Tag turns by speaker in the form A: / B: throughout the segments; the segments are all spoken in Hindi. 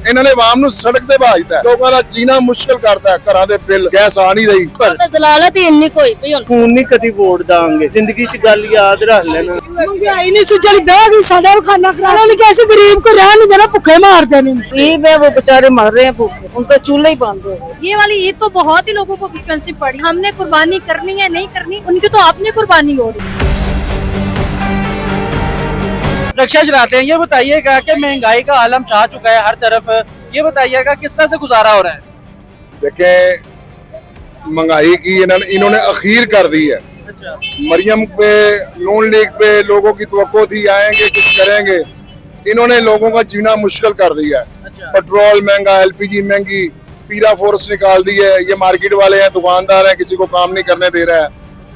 A: इन्होंने आवाम नूं सड़क ते भाजता, लोगों का जीना मुश्किल करता है, घरां दे बिल गैस आ नहीं रही।
B: जलालत ही इन्नी कोई पई हुण
C: खून नहीं कदी वोट दांगे, जिंदगी च गल याद रख लेना।
B: महंगाई नहीं सुचड़ी बह गई, साडा खाना खराब नहीं, कैसे गरीब को रहने देना, भूखे मार देने।
C: गरीब है वो बेचारे मर रहे हैं भूखे, उनका चूल्हा ही बंद हो गया।
D: ये वाली ईद तो बहुत ही लोगों को एक्सपेंसिव पड़ी। हमने कुर्बानी करनी है नहीं करनी, उनकी तो अपनी कुर्बानी हो रही है।
E: रक्षा चलाते हैं, ये बताइएगा कि महंगाई का आलम छा चुका है हर तरफ, ये बताइएगा किस तरह से गुजारा हो रहा है?
A: देखें, महंगाई की इन्होंने अखीर कर दी है।
E: अच्छा।
A: मरियम पे, नून लीग पे लोगों की तवक्को थी आएंगे कुछ करेंगे, इन्होंने लोगों का जीना मुश्किल कर दिया है।
E: अच्छा।
A: पेट्रोल महंगा, एलपीजी महंगी, पीरा फोर्स निकाल दी है। ये मार्केट वाले हैं, दुकानदार हैं, किसी को काम नहीं करने दे रहा है,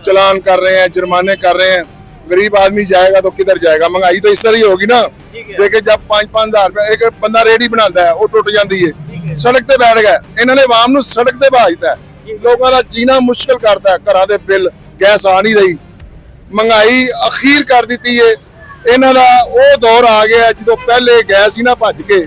A: चलान कर रहे हैं, जुर्माने कर रहे हैं। गरीब आदमी जाएगा तो किधर जाएगा? महंगाई तो इस तरह ही होगी ना। देखे जब 5-5 हजार रुपए एक बंदा रेडी बनाता है, वो टुट जाती है, सड़क ते बैठ गए। इन्होंने आवाम नूं सड़क ते भाजता है, लोगों का जीना मुश्किल करता है, घरां दे बिल गैस आ नहीं रही, महंगाई अखीर कर दी है। इन्हां दा वो दौर आ गया जो पहले गैस ही ना भज के,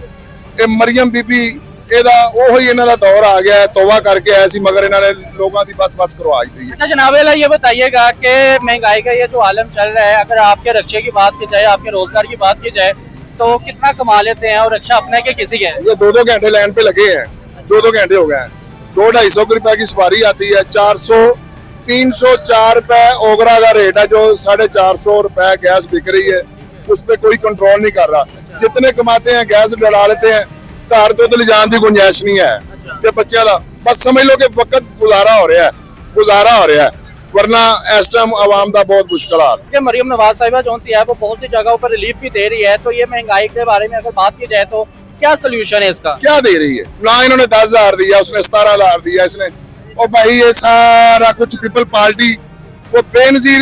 A: ये मरियम बीबी ਇਹਦਾ ਉਹੀ ਇਹਨਾਂ ਦਾ दौर आ गया है, तौबा करके आया सी, मगर इन्होंने लोगों की बस करवा दी है।
E: अच्छा जनाब, ये बताइएगा कि महंगाई का ये जो आलम चल रहा है, अगर आपके रक्षे की बात की जाए, आपके रोजगार की बात की जाए, तो कितना कमा लेते हैं और रक्षा अपने के किसी के?
A: ये 2-2 घंटे लाइन पे लगे हैं, 2-2 घंटे हो गए हैं। 200-250 रुपए की सवारी आती है, 400-304 रुपए ओगरा का रेट है, जो 450 रुपए गैस बिक रही है, उस पर कोई कंट्रोल नहीं कर रहा। जितने कमाते हैं गैस डला लेते हैं, घर तो ले जाने की गुंजाइश नहीं है। ते बच्चों का बस समझ लो कि वक्त गुजारा हो रहा है, वरना इस टाइम आवाम का बहुत मुश्किल हाल है।
E: मरियम नवाज साहिबा जो सी है वो बहुत सी जगहों पर रिलीफ भी दे रही है, तो ये महंगाई के बारे में अगर बात की जाए तो क्या सोल्यूशन है इसका?
A: क्या दे रही है? ना इन्होंने 10,000 दिया, उसने 17,000 दिया, इसने और भाई ये सारा कुछ पीपल पार्टी वो बेनजीर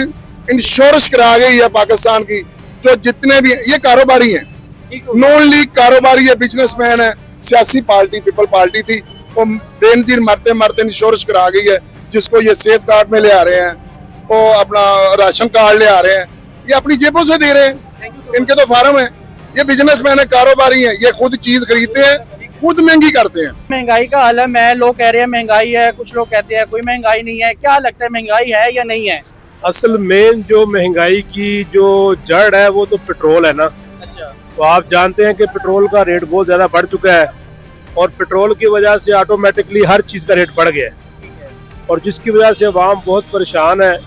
A: इंश्योरेंस करा गई है पाकिस्तान की। जो जितने भी ये कारोबारी हैं, नून लीग कारोबारी है, बिजनेसमैन है, सियासी पार्टी पीपल पार्टी थी, वो बेनजीर मरते मरते इंश्योरेंस करा गई है। जिसको ये सेहत कार्ड में ले आ रहे हैं, वो अपना राशन कार्ड ले आ रहे हैं, ये अपनी जेबों से दे रहे हैं, इनके तो फार्म है। ये बिजनेसमैन है, कारोबारी है, ये खुद चीज खरीदते हैं, खुद महंगी करते हैं।
E: महंगाई का आलम है, लोग कह रहे हैं महंगाई है, कुछ लोग कहते हैं कोई महंगाई नहीं है। क्या लगता है महंगाई है या नहीं है?
F: असल मेन जो महंगाई की जो जड़ है वो तो पेट्रोल है ना। तो आप जानते हैं कि पेट्रोल का रेट बहुत ज़्यादा बढ़ चुका है, और पेट्रोल की वजह से ऑटोमेटिकली हर चीज़ का रेट बढ़ गया है, और जिसकी वजह से अवाम बहुत परेशान है।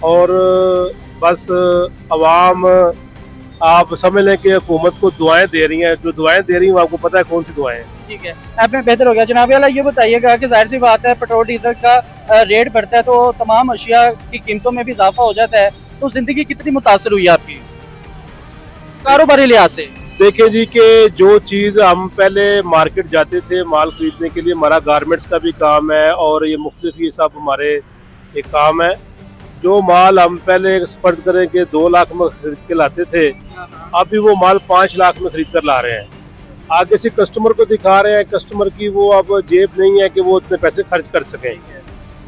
F: और बस अवाम आप समझ लें कि हुकूमत को दुआएं दे रही हैं, जो दुआएं दे रही हैं आपको पता है कौन सी दुआएं हैं।
E: ठीक है, आपने बेहतर हो गया। जनाब ये बताइएगा कि जाहिर सी बात है पेट्रोल डीजल का रेट बढ़ता है तो तमाम अशिया की कीमतों में भी इजाफा हो जाता है, तो जिंदगी कितनी मुतासर हुई आपकी कारोबारी लिहाज से?
F: देखिए जी कि जो चीज़ हम पहले मार्केट जाते थे माल खरीदने के लिए, हमारा गारमेंट्स का भी काम है और ये मुख्तलिफ ये सब हमारे एक काम है। जो माल हम पहले फर्ज करें कि 2 लाख में खरीद के लाते थे, अभी वो माल 5 लाख में खरीद कर ला रहे हैं। आगे से कस्टमर को दिखा रहे हैं, कस्टमर की वो अब जेब नहीं है कि वो इतने पैसे खर्च कर सकें,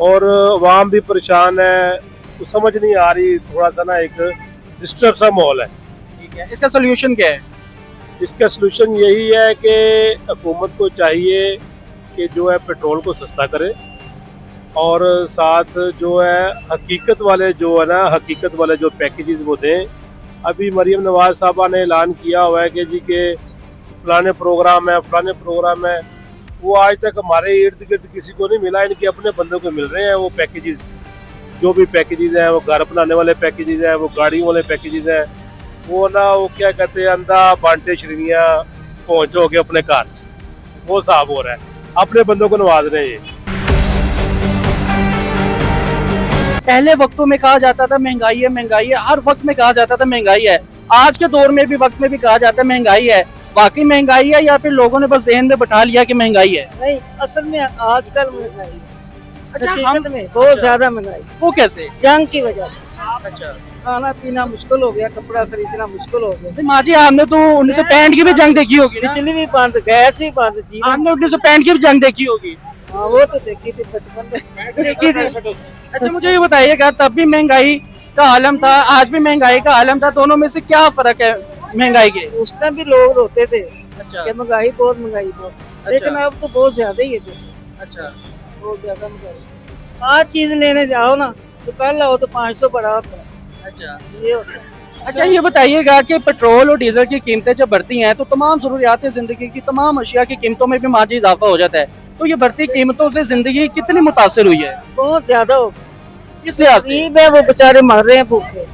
F: और आवाम भी परेशान है। तो समझ नहीं आ रही, थोड़ा सा ना एक डिस्टर्ब सा माहौल है।
E: इसका सोल्यूशन क्या है?
F: इसका सोल्यूशन यही है कि हुकूमत को चाहिए कि जो है पेट्रोल को सस्ता करे, और साथ जो है हकीकत वाले जो पैकेजेस वो दें। अभी मरियम नवाज साहबा ने ऐलान किया हुआ है कि जी के फलाने प्रोग्राम है, वो आज तक हमारे इर्द गिर्द किसी को नहीं मिला। इनके अपने बंदों को मिल रहे हैं वो पैकेजेस, जो भी पैकेजेस हैं, वो घर बनाने वाले पैकेजेस हैं, वो गाड़ियों वाले पैकेजेस हैं, वो ना वो क्या कहते हैं अंधा बांटे श्रेणियाँ पहुँचो के अपने कार, वो साहब हो रहा है, अपने बंदों को नवाज रहे हैं।
E: पहले वक्तों में कहा जाता था महंगाई है, हर वक्त में कहा जाता था महंगाई है। आज के दौर में भी वक्त में भी कहा जाता है महंगाई है। वाकई महंगाई है या फिर लोगों ने बस ज़हन में बैठा लिया कि महंगाई है?
C: नहीं, असल में आजकल महंगाई है,
E: अच्छा,
C: हकीकत में बहुत ज्यादा महंगाई।
E: वो कैसे?
C: जंग की वजह से।
E: अच्छा,
C: खाना पीना मुश्किल हो गया, कपड़ा खरीदना मुश्किल हो गया।
E: माँ जी आपने तो 1965 की भी जंग देखी होगी ना?
C: बिजली भी बंद, गैस भी बंद, जीवन।
E: आपने 1965 की भी जंग देखी होगी?
C: हाँ, वो तो देखी थी बचपन में।
E: देखी थी। अच्छा मुझे ये बताइएगा, तब भी महंगाई का आलम था, आज भी महंगाई का आलम था, दोनों में से क्या फर्क है महंगाई के?
C: उस टाइम भी लोग रोते थे,
E: अच्छा
C: कि महंगाई बहुत लेकिन अब तो बहुत ज्यादा ही है,
E: अच्छा
C: बहुत ज्यादा महंगाई। आज चीज लेने जाओ ना तो कल आओ तो 500 बढ़ा होता है,
E: अच्छा
C: ये होता है।
E: अच्छा ये बताइएगा कि पेट्रोल और डीजल की कीमतें जब बढ़ती हैं तो तमाम ज़रूरियात ज़िंदगी की तमाम अशिया की कीमतों में भी माजी इजाफा हो जाता है, तो ये बढ़ती कीमतों से ज़िंदगी कितनी मुतासर हुई है,
C: बहुत ज्यादा हो गया।
E: किस लिहाज से?
C: गरीब है वो बेचारे मर रहे हैं भूखे,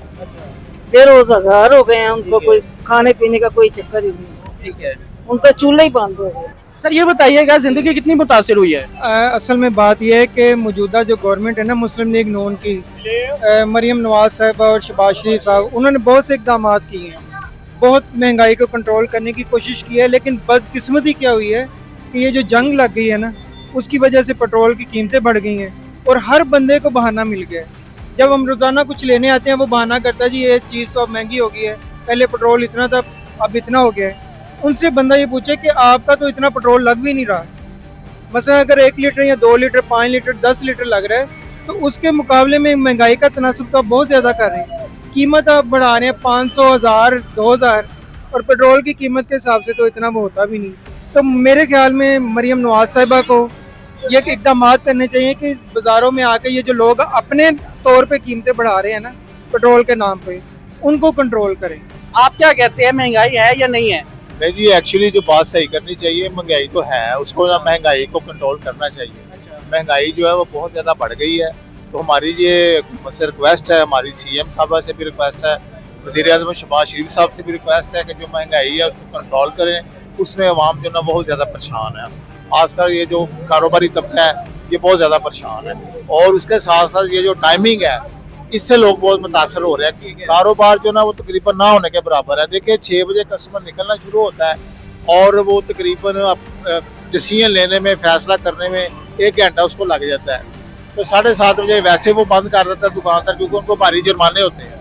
C: बेरोजगार हो गए हैं, उनको कोई खाने पीने का कोई चक्कर ही नहीं,
E: ठीक है
C: उनका चूल्हा ही बंद हो गया।
E: सर ये बताइएगा ज़िंदगी कितनी मुतासर हुई है?
G: असल में बात यह है कि मौजूदा जो गवर्नमेंट है ना मुस्लिम लीग नून की, मरीम नवाज साहब और शहबाज शरीफ साहब, उन्होंने बहुत से इकदाम किए हैं, बहुत महंगाई को कंट्रोल करने की कोशिश की है, लेकिन बदकिस्मती क्या हुई है कि ये जो जंग लग गई है ना उसकी वजह से पेट्रोल की कीमतें बढ़ गई हैं और हर बंदे को बहाना मिल गया है। जब हम रोज़ाना कुछ लेने आते हैं वो बहाना करता है जी ये चीज़ तो अब महंगी हो गई है, पहले पेट्रोल इतना था अब इतना हो गया है। उनसे बंदा ये पूछे कि आपका तो इतना पेट्रोल लग भी नहीं रहा, मसलन अगर 1 लीटर या 2 लीटर 5 लीटर 10 लीटर लग रहा है तो उसके मुकाबले में महंगाई का तनासुब तो आप बहुत ज़्यादा कर रहे हैं, कीमत आप बढ़ा रहे हैं 500 1000 2000 और पेट्रोल की कीमत के हिसाब से तो इतना वो होता भी नहीं। तो मेरे ख्याल में मरीम नवाज साहिबा को ये इकदाम करने चाहिए कि बाज़ारों में आके ये जो लोग अपने तौर पे कीमतें बढ़ा रहे हैं ना पेट्रोल के नाम पे, उनको कंट्रोल करें।
E: आप क्या कहते हैं, महंगाई है या नहीं है?
H: नहीं जी, एक्चुअली जो बात सही करनी चाहिए, महंगाई तो है, उसको ना महंगाई को कंट्रोल करना चाहिए। महंगाई जो है वो बहुत ज़्यादा बढ़ गई है, तो हमारी ये मुझसे रिक्वेस्ट है, हमारी सीएम साहबा से भी रिक्वेस्ट है, वज़ीर-ए-आज़म शहबाज शरीफ साहब से भी रिक्वेस्ट है कि जो महंगाई है उसको कंट्रोल करें। उसमें अवाम जो ना बहुत ज़्यादा परेशान है, खासकर ये जो कारोबारी तबका है ये बहुत ज़्यादा परेशान है, और उसके साथ साथ ये जो टाइमिंग है इससे लोग बहुत मुतासर हो रहे हैं। कारोबार जो ना वो तकरीबन ना होने के बराबर है। देखिए 6 बजे कस्टमर निकलना शुरू होता है और वो तकरीबन डिसीजन लेने में, फैसला करने में 1 घंटा उसको लग जाता है, तो 7:30 बजे वैसे वो बंद कर देता है दुकानदार, क्योंकि उनको भारी जुर्माने होते हैं।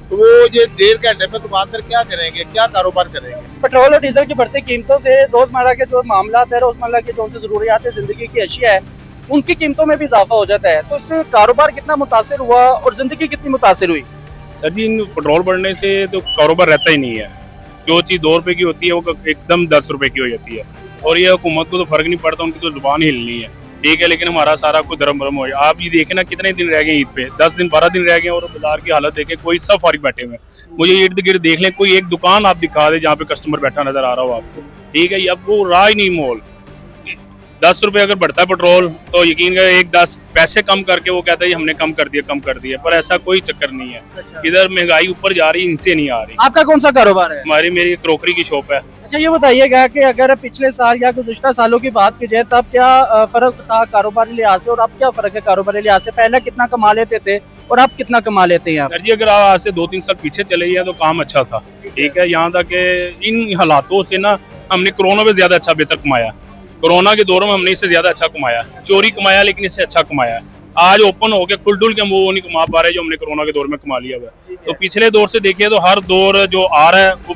H: तो वो ये 1.5 घंटे में दुकानदार क्या करेंगे, क्या कारोबार करेंगे?
E: पेट्रोल और डीजल की बढ़ती कीमतों से रोज़मर्रा के जो मामला है, रोज़मर्रा की जो उनसे ज़रूरियात ज़िंदगी की अशिया है उनकी कीमतों में भी इजाफा हो जाता है, तो इससे कारोबार कितना मुतासर हुआ और ज़िंदगी कितनी मुतासर हुई?
I: सर जी, इन पेट्रोल बढ़ने से तो कारोबार रहता ही नहीं है। जो चीज़ 2 रुपए की होती है वो एकदम 10 रुपए की हो जाती है, और ये हुकूमत को तो फर्क नहीं पड़ता, उनकी तो जुबान हिलनी है, ठीक है, लेकिन हमारा सारा कुछ धर्म हो गया। आप ये देखें ना कितने दिन रह गए ईद पे, 10 दिन 12 दिन रह गए, और बाजार की हालत देखें, कोई सब फारिग बैठे हुए हैं। मुझे इर्द गिर्द देख लें, कोई एक दुकान आप दिखा दे जहाँ पे कस्टमर बैठा नजर आ रहा हो आपको, ठीक है, अब वो रहा ही नहीं मोल। 10 रुपए अगर बढ़ता है पेट्रोल तो यकीन करें 1-10 पैसे कम करके वो कहता है हमने कम कर दिया, पर ऐसा कोई चक्कर नहीं है। इधर महंगाई ऊपर जा रही, इनसे नहीं आ रही।
E: आपका कौन सा कारोबार है?
I: मेरी क्रॉकरी की शॉप है।
E: अच्छा ये बताइएगा कि अगर पिछले साल या गुज़िश्ता सालों की बात की जाए तब क्या फ़र्क था कारोबारी लिहाज से, और अब क्या फ़र्क है कारोबारी लिहाज से? पहले कितना कमा लेते थे और अब कितना कमा लेते हैं?
I: सर जी, अगर आप आज से 2-3 साल पीछे चले गए तो काम अच्छा था, ठीक है, यहाँ तक इन हालातों से ना हमने कोरोना में ज्यादा अच्छा बेहतर कमाया। कोरोना के दौर में हमने इससे ज्यादा अच्छा कमाया, चोरी कमाया लेकिन इससे अच्छा कमाया। आज ओपन हो गया, खुल के हम वो नहीं कमा पा रहे जो हमने कोरोना के दौर में कमा लिया हुआ। तो पिछले दौर से देखिए तो हर दौर जो आ रहा है वो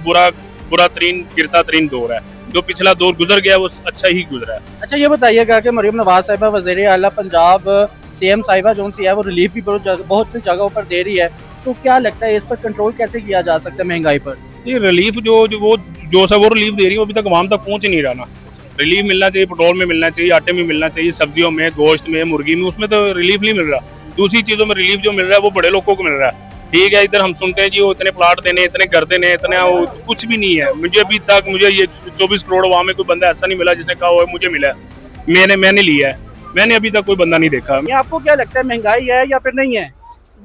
I: बुरा तरीन गिरता तरीन दौर है। जो पिछला दौर गुजर गया वो अच्छा ही गुजरा है।
E: अच्छा ये बताइएगा कि मरीम नवाज साहिबा वज़ीर आला पंजाब सीएम साहिबा जो सी है वो रिलीफ भी बहुत सी जगहों पर दे रही है, तो क्या लगता है इस पर कंट्रोल कैसे किया जा सकता है महंगाई पर?
I: ये रिलीफ जो रिलीफ दे रही है वो अभी तक आवाम तक पहुंच ही नहीं रहा ना। रिलीफ मिलना चाहिए, पेट्रोल में मिलना चाहिए, आटे में मिलना चाहिए, सब्जियों में, गोश्त में, मुर्गी में, उसमें तो रिलीफ नहीं मिल रहा। दूसरी चीजों में रिलीफ जो मिल रहा है वो बड़े लोगों को मिल रहा है, ठीक है। इधर हम सुनते हैं जी वो इतने प्लाट देने, इतने घर देने, इतने कुछ भी नहीं है। मुझे अभी तक ये 24 करोड़ वहाँ में कोई बंदा ऐसा नहीं मिला जिसने कहा हुआ मुझे मिला है, मैंने लिया है। मैंने अभी तक कोई बंदा नहीं देखा।
E: ये आपको क्या लगता है महंगाई है या फिर नहीं है?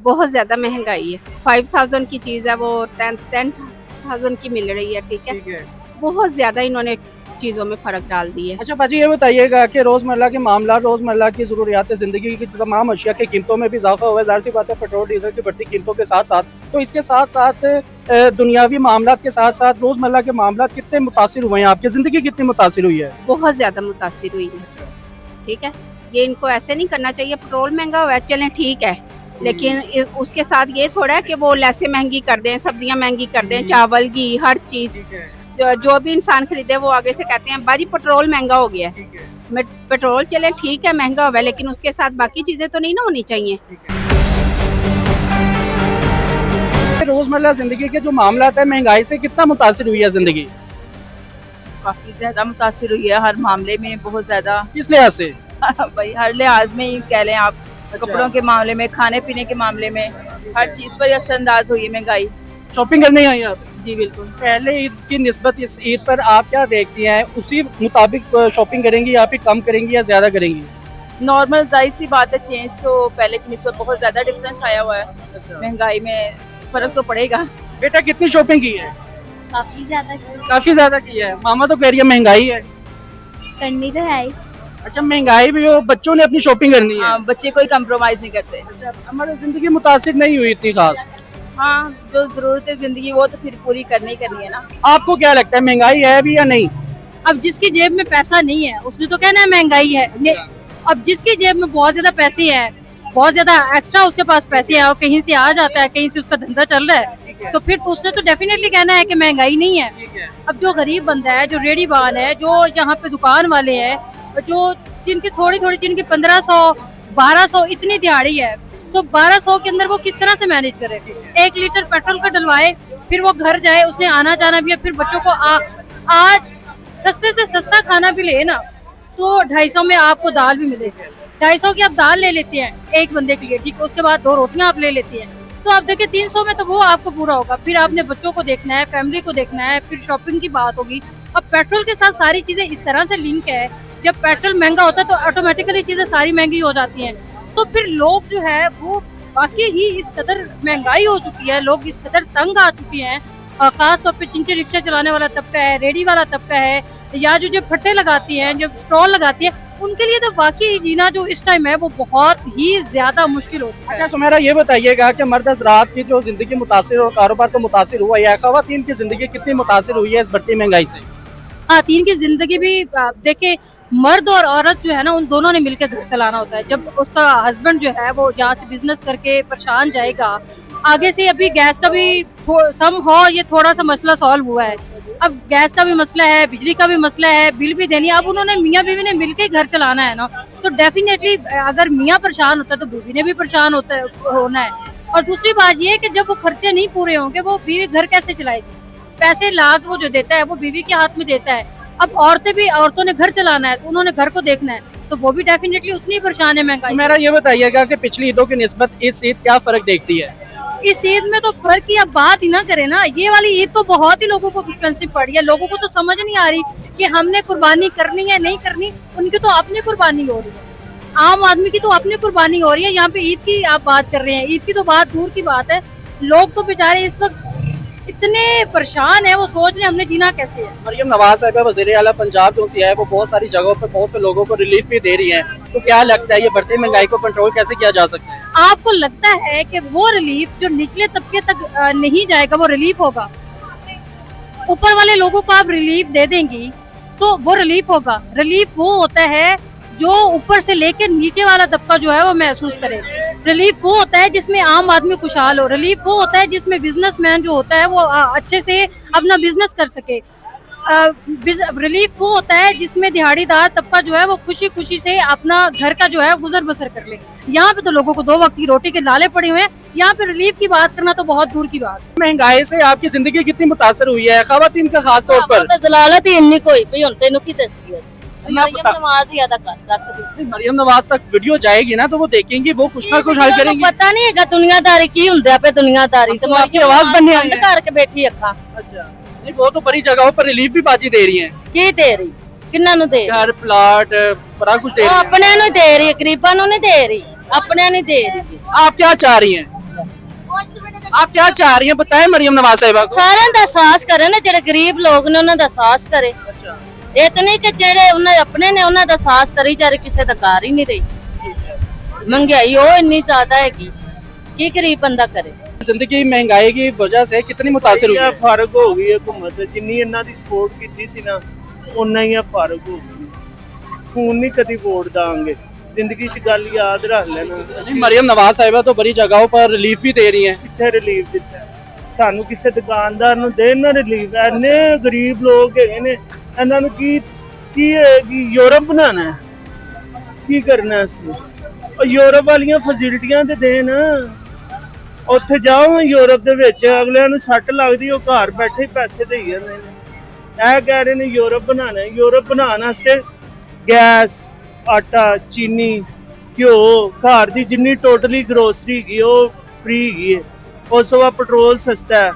D: बहुत ज्यादा महंगाई है। 5000 की चीज है वो 10,000 की मिल रही है, ठीक है। बहुत ज्यादा इन्होंने चीजों में फर्क डाल दी है।
E: अच्छा बाजी ये बताइएगा कि रोजमर्रा के मामला, रोजमर्रा की जरूरियात जिंदगी की तमाम अशिया की कीमतों में भी इजाफा हुआ है। जाहिर सी बात है पेट्रोल डीजल की बढ़ती कीमतों के साथ साथ, तो इसके साथ साथ दुनियावी मामला के साथ साथ रोजमर्रा के मामला कितने मुतासिर हुए हैं? आपकी जिंदगी कितनी मुतासिर हुई है?
D: बहुत ज्यादा मुतासिर हुई है, ठीक है। ये इनको ऐसे नहीं करना चाहिए। पेट्रोल महंगा हुआ है चलें ठीक है, लेकिन उसके साथ ये थोड़ा है कि वो लैसे महंगी कर दें, सब्जियां महंगी कर दें, चावल घी हर चीज जो भी इंसान खरीदे वो आगे से कहते हैं बाजी पेट्रोल महंगा हो गया है। पेट्रोल चले ठीक है महंगा हुआ है, लेकिन उसके साथ बाकी चीजें तो नहीं ना होनी चाहिए।
E: रोजमर्रा जिंदगी के जो मामला है महंगाई से कितना मुतासिर हुई है जिंदगी?
C: काफी ज्यादा मुतासिर हुई है हर मामले में, बहुत ज्यादा।
E: किस लिहाज से?
C: भाई हर लिहाज में ही कह लें आप, कपड़ों के मामले में, खाने पीने के मामले में, हर चीज पर असरअंदाज हुई है महंगाई।
E: शॉपिंग करने आई आप?
C: जी बिल्कुल।
E: पहले ईद की निस्बत इस ईद पर आप क्या देखती हैं, उसी मुताबिक शॉपिंग करेंगी या फिर कम करेंगी या ज्यादा करेंगी?
C: नॉर्मल जाहिर सी बात है, चेंज तो पहले की निस्बत बहुत ज्यादा डिफरेंस आया हुआ है, महंगाई में फर्क तो पड़ेगा।
E: बेटा कितनी शॉपिंग की है?
B: काफी ज्यादा
E: काफी ज्यादा की है। मामा तो कह रही है महंगाई है।
B: करनी तो है ही।
E: अच्छा, महंगाई भी हो, बच्चों ने अपनी शॉपिंग करनी है।
C: हाँ, बच्चे कोई कंप्रोमाइज नहीं करते।
E: अच्छा, हमारी जिंदगी मुतासिर नहीं हुई इतनी खास।
C: हाँ, जो जरूरत है जिंदगी वो तो फिर पूरी करनी करनी है ना।
E: आपको क्या लगता है महंगाई है अभी या नहीं?
B: अब जिसकी जेब में पैसा नहीं है उसने तो कहना है महंगाई है। अब जिसकी जेब में बहुत ज्यादा पैसे हैं, बहुत ज्यादा एक्स्ट्रा उसके पास पैसे हैं और कहीं से आ जाता है, कहीं से उसका धंधा चल रहा है, तो फिर उसने तो डेफिनेटली कहना है कि महंगाई नहीं है। अब जो गरीब बंदा है, जो रेडी बान है, जो यहाँ पे दुकान वाले हैं, जो जिनकी थोड़ी थोड़ी, जिनकी 1500 1200 इतनी दिहाड़ी है, तो 1200 के अंदर वो किस तरह से मैनेज करे? 1 लीटर पेट्रोल का डलवाए, फिर वो घर जाए, उसे आना जाना भी है, फिर बच्चों को आज सस्ते से सस्ता खाना भी ले ना तो 250 में आपको दाल भी मिले। 250 की आप दाल ले लेते हैं एक बंदे के लिए, ठीक है, उसके बाद 2 रोटियां आप ले लेती हैं, तो आप देखिए 300 में तो वो आपको पूरा होगा। फिर आपने बच्चों को देखना है, फैमिली को देखना है, फिर शॉपिंग की बात होगी। अब पेट्रोल के साथ सारी चीजें इस तरह से लिंक है, जब पेट्रोल महंगा होता है तो ऑटोमेटिकली चीजें सारी महंगी हो जाती हैं। तो फिर लोग जो है वो वाकई ही इस कदर महंगाई हो चुकी है, लोग इस कदर तंग आ चुके हैं, और खास तौर पे चिंचे रिक्शा चलाने वाला तबका है, रेडी वाला तबका है, या जो फट्टे लगाती हैं, जो स्टॉल लगाती है, उनके लिए तो वाकई जीना जो इस टाइम है वो बहुत ही ज्यादा मुश्किल हो चुका है।
E: अच्छा सुमेरा, ये बताइएगा कि मर्द हज़रात की जो जिंदगी मुतासिर और कारोबार तो मुतासिर हुआ है, ख़वातीन की जिंदगी कितनी मुतासिर हुई है इस बढ़ती महंगाई से?
B: खातन की जिंदगी भी देखे, मर्द और औरत जो है ना, उन दोनों ने मिलकर घर चलाना होता है। जब उसका हस्बैंड जो है वो यहाँ से बिजनेस करके परेशान जाएगा, आगे से अभी गैस का भी सम हो, ये थोड़ा सा मसला सॉल्व हुआ है, अब गैस का भी मसला है, बिजली का भी मसला है, बिल भी देनी है। अब उन्होंने मियाँ बीवी ने मिलकर घर चलाना है ना, तो डेफिनेटली अगर मियाँ परेशान होता है तो बीवी ने भी परेशान होना है। और दूसरी बात ये है कि जब वो खर्चे नहीं पूरे होंगे, वो बीवी घर कैसे चलाएगी? पैसे लाख वो जो देता है वो बीवी के हाथ में देता है। अब औरतों ने घर चलाना है, तो उन्होंने घर को देखना है, तो वो भी डेफिनेटली उतनी परेशाान है महंगाई।
E: मेरा ये बताइएगा कि पिछली ईदों की निस्बत इस ईद क्या फर्क देखती है?
B: इस ईद में तो फर्क की अब बात ही ना करें ना, ये वाली ईद तो बहुत ही लोगों को एक्सपेंसिव पड़ी है। लोगों को तो समझ नहीं आ रही कि हमने कुर्बानी करनी है नहीं करनी, उनकी तो अपनी कुर्बानी हो रही है, आम आदमी की तो अपनी कुर्बानी हो रही है। यहाँ पे ईद की आप बात कर रहे हैं, ईद की तो बात दूर की बात है। लोग तो बेचारे इस वक्त इतने परेशान है, वो सोच रहे हमने जीना कैसे है।
E: मरियम नवाज साहिबा वज़ीर आला पंजाब जो सी है, वो बहुत सारी जगहों पर बहुत से लोगों को रिलीफ भी दे रही है, तो क्या लगता है ये बढ़ती महंगाई को कंट्रोल कैसे किया जा सकता है?
B: आपको लगता है कि वो रिलीफ जो निचले तबके तक नहीं जाएगा वो रिलीफ होगा? ऊपर वाले लोगों को आप रिलीफ दे देंगी तो वो रिलीफ होगा। रिलीफ वो होता है जो ऊपर से लेकर नीचे वाला तबका जो है वो महसूस करे। रिलीफ वो होता है जिसमें आम आदमी खुशहाल हो। रिलीफ वो होता है जिसमें बिजनेसमैन जो होता है वो अच्छे से अपना बिजनेस कर सके। रिलीफ वो होता है जिसमें दिहाड़ीदार तबका जो है वो खुशी खुशी से अपना घर का जो है गुजर बसर कर ले। यहाँ पे तो लोगों को 2 वक्त की रोटी के लाले पड़े हुए हैं, यहाँ पे रिलीफ की बात करना तो बहुत दूर की बात है।
E: महंगाई से आपकी जिंदगी कितनी मुतासर हुई है, ख़वातीन का खास तौर पर?
C: जलालत ही इन्नी कोई पई हुन तैनू की दसी असी मरियम नवाज ही अदा कर सकती।
E: मरियम नवाज तक वीडियो जाएगी ना तो वो देखेंगी, वो कुछ ना कुछ हल करेंगी।
C: पता नहीं है दुनियादारी की हुंदे पे दुनियादारी, तो
E: आपकी आवाज बननी है
C: करके बैठी अखा।
E: अच्छा, नहीं वो तो बड़ी जगहों पर रिलीफ भी बाजी दे रही है।
C: की दे रही? किन्ना नु दे?
E: घर प्लाट बड़ा कुछ दे रही है।
C: अपने नु दे रही, गरीबां नु नहीं दे रही, अपने नहीं दे रही।
E: आप क्या चाह रही हैं? आप क्या चाह रही हैं बताएं मरियम नवाज साहिबा को।
C: सारे दा एहसास करे ना, जेड़े गरीब लोग ने उन्हां दा एहसास करे। इतने कि जेड़े उन्हें अपने ने उन्हां दा एहसास करी जा रहे, किसी दा कर ही नहीं रही। महंगाई ओ इतनी ज्यादा है कि गरीब बंदा करे।
E: जिंदगी महंगाई की वजह से कितनी मुतासिर हुई है?
F: फर्क हो गई है हुकूमत जिन्नी इन्हां दी सपोर्ट कीती सी ना, उन्ना ही फर्क हो गई। खून नहीं कदी वोट दांगे, जिंदगी च गल याद रख लेना।
E: मरियम नवाज साहिबा तो बड़ी जगहों पर रिलीफ भी दे रही हैं।
F: कितने रिलीफ दिता सानू, किसी दुकानदार नू देना रिलीफ? इन्ने गरीब लोग है ने, इन्हां नू की यूरोप बनाना है, की करना असीं? और यूरोप वालियां फैसिलिटियां ते देन, उत्थे जाओ यूरोप दे विच अगलियां नू सੱਟ लगदी, ਉਹ ਘਰ बैठे पैसे देई जांदे ने।
E: ਇਹ ਕਹਿ ਰਹੇ ਨੇ ਯੂਰਪ ਬਣਾਣਾ ਹੈ। ਯੂਰਪ ਬਣਾਉਣ ਵਾਸਤੇ ਗੈਸ, ਆਟਾ, ਚੀਨੀ, ਘਿਓ, ਘਰ ਦੀ ਜਿੰਨੀ ਟੋਟਲੀ ਗਰੋਸਰੀ ਹੈਗੀ ਉਹ ਫ੍ਰੀ ਹੈਗੀ ਹੈ। ਉਸ ਤੋਂ ਬਾਅਦ ਪੈਟਰੋਲ ਸਸਤਾ ਹੈ,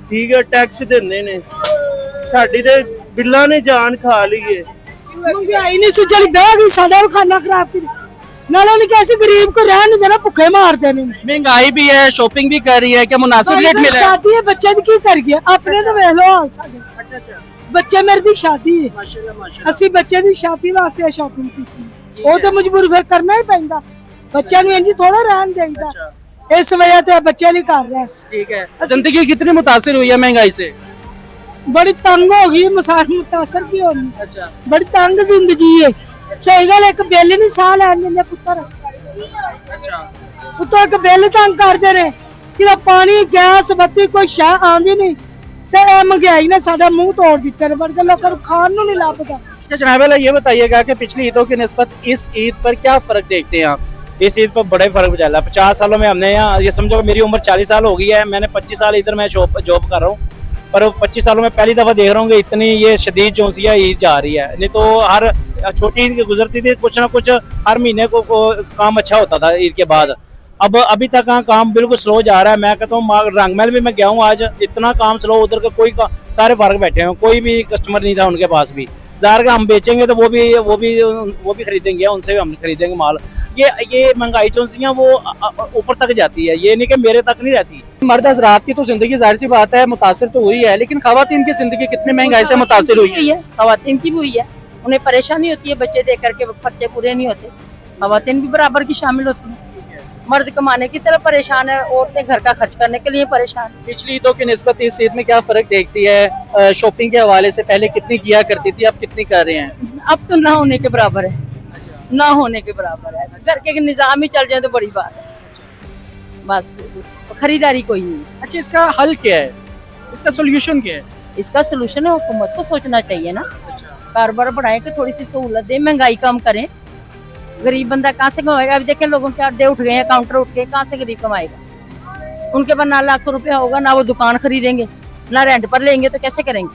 E: ਠੀਕ ਹੈ, ਟੈਕਸ ਦਿੰਦੇ ਨੇ। ਸਾਡੀ ਤੇ ਬਿੱਲਾਂ ਨੇ ਜਾਨ ਖਾ ਲਈ ਹੈ।
J: महंगाई नहीं सुचल बह गई साडा भी खाना खराब की नाले उन्हें कैसे गरीब को रहने देना भुखे मार देने
E: महंगाई भी है, शॉपिंग भी कर रही है, क्या मुनासिब रेट मिला है?
J: शादी है बच्चे दी की कर गया अपने तो वेख लो हाल साडे।
E: अच्छा अच्छा,
J: बच्चे मेरे दी शादी है,
E: माशाल्लाह माशाल्लाह।
J: ਅਸੀਂ ਬੱਚੇ ਦੀ ਸ਼ਾਦੀ ਵਾਸਤੇ ਸ਼ਾਪਿੰਗ ਕੀਤੀ ਉਹ ਤੇ ਮਜਬੂਰ ਫਿਰ ਕਰਨਾ ਹੀ ਪੈਂਦਾ ਬੱਚਿਆਂ ਨੂੰ ਇੰਜ ਥੋੜਾ ਰਹਿਣ ਦੇਈਦਾ ਇਸ ਵਜ੍ਹਾ ਤੇ ਬੱਚੇ ਲਈ ਕਰ ਰਿਹਾ।
E: ठीक है, जिंदगी कितनी मुतासिर हुई है महंगाई से?
J: बड़ी तंग हो गई मुतासर भी होनी।
E: अच्छा
J: बड़ी तंग जिंदगी है सही गल एक बिल नहीं साह लैन दिंदे पुत्तर
E: अच्छा,
J: उतो एक बिल तंग करदे ने कि पानी गैस बत्ती कोई शह आंदी नहीं ते ए महंगाई ने साडा मुंह तोड़ दित्ते ने वर्गे लोकां नूं खाण नूं नहीं लभदा।
E: अच्छा जनाब वाला ये बताइएगा कि पिछली ईदों की निस्बत इस ईद पर क्या फर्क देखते हैं आप?
K: इस ईद पर बड़े फर्क चला। 50 सालों में हमने यहाँ ये समझो मेरी उम्र 40 साल हो गई है, मैंने 25 साल इधर मैं जॉब कर रहा हूँ, पर 25 सालों में पहली दफा देख रहा हूँ कि इतनी ये शदीद जो सी ईद जा रही है। नहीं तो हर छोटी ईद गुजरती थी कुछ ना कुछ हर महीने को काम अच्छा होता था ईद के बाद। अब अभी तक काम बिल्कुल स्लो जा रहा है। मैं कहता हूँ रंगमहल भी मैं गया हूँ आज, इतना काम स्लो, उधर का कोई सारे फार्क बैठे हैं, कोई भी कस्टमर नहीं था उनके पास भी। ज़ाहिर का हम बेचेंगे तो वो भी खरीदेंगे, उनसे भी हम खरीदेंगे माल। ये महंगाई जो सी है वो ऊपर तक जाती है, ये नहीं कि मेरे तक नहीं रहती।
E: मर्द हजरात की तो जिंदगी जाहिर सी बात है मुतासिर तो हुई है, लेकिन खवातीन की जिंदगी कितनी महंगाई से मुतासिर हुई है?
C: खवातीन की भी हुई है, उन्हें परेशानी होती है, बच्चे देख करके खर्चे पूरे नहीं होते। खवातीन भी बराबर की शामिल होती है। मर्द कमाने की तरफ परेशान है, औरतें घर का खर्च करने के लिए परेशान है।
E: पिछली ईदों की निस्बत इस ईद में क्या फर्क देखती है? शॉपिंग के हवाले से पहले कितनी किया करती थी, अब कितनी कर रहे हैं?
C: अब तो ना होने के बराबर है, ना होने के बराबर है। घर के निजाम ही चल जाए तो बड़ी बात है, बस खरीदारी कोई नहीं।
E: अच्छा इसका हल क्या है, इसका सोल्यूशन क्या है?
C: इसका सोल्यूशन है हुकूमत को सोचना चाहिए ना, कारोबार बढ़ाएं कि थोड़ी सी सहूलत दें, महंगाई कम करें। गरीब बंदा कहाँ से कमाएगा? अभी देखें लोगों के अड्डे उठ गए हैं, काउंटर उठ गए, कहाँ से गरीब कमाएगा? उनके पास ना लाख रुपया होगा, ना वो दुकान खरीदेंगे, ना रेंट पर लेंगे, तो कैसे करेंगे?